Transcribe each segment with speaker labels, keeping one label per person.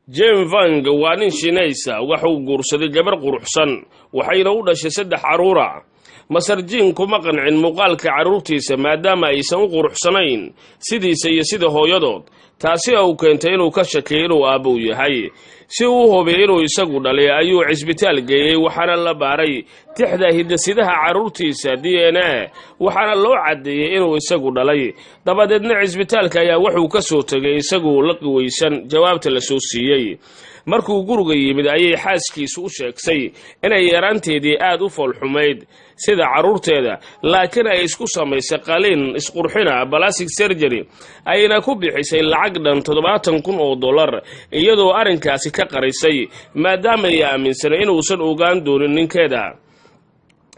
Speaker 1: Jim Vang waa nin Shiinaysa waxa uu guursaday gabar quruxsan waxayna u dhashay 3 caruura. Masar Jin kuma qancin muuqaalka caruurtiisa maadaama aysan u quruxsanayn sidiisa iyo sida hooyadood, taasi oo keentay inuu ka shakiyo inuu aabbo yahay. Si uu hubiyo inuu isagu dhalay ayuu cisbitaal geeyay waxaana la baaray tixda hidasidaha caruurtiisa DNA waxaana loo cadeeyay inuu isagu dhalay. Dabadeedna cisbitaalka ayaa wuxuu ka soo tagay isagu la qiwaysan jawaabta la soo siiyay. Markuu guriga yimid ayay xaaskiisu u sheegtay inay yaraanteedii aad u foolxumayd sida caruurteeda, laakiin ay isku samaysay qaliin isqurxina plastic surgery ayna ku bixisay lacag dhan $70,000 iyadoo arinkaasi ka qarisay maadaama ay aaminsan inuusan ogaan doonin ninkeeda.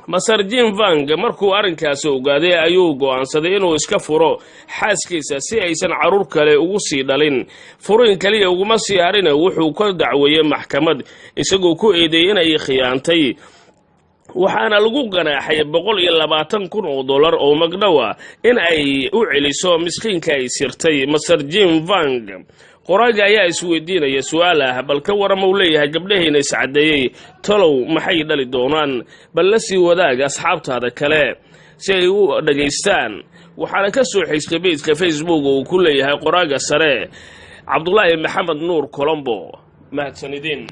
Speaker 1: Masar Jin Vang markuu arinkaasi ogaaday ayuu go'aansaday inuu iska furo xaaskiisa si aysan caruur kale ugu sii dhalin. Furin kaliya uguma sii harina wuxuu ka dacweeyay maxkamad isagoo ku eedeeyay inay khiyaantay, waxaana lagu ganaaxay $120,000 oo magdhawa in ay u celiso miskiinka ay sirtay. Masar Jin Vang qoraaga ayaa isweydiinaya su'aal ah bal ka waran uu leeyahay gabdhaheena iscadeeyay talow maxay dhali doonaan, bal la sii wadaag asxaabtaada kale si ay u dhageystaan. waxaana ka soo xigtay page-ka Facebook oo ku leeyahay qoraaga sare Cabdullaahi Maxamed Nuur Colombo. mahadsanidin.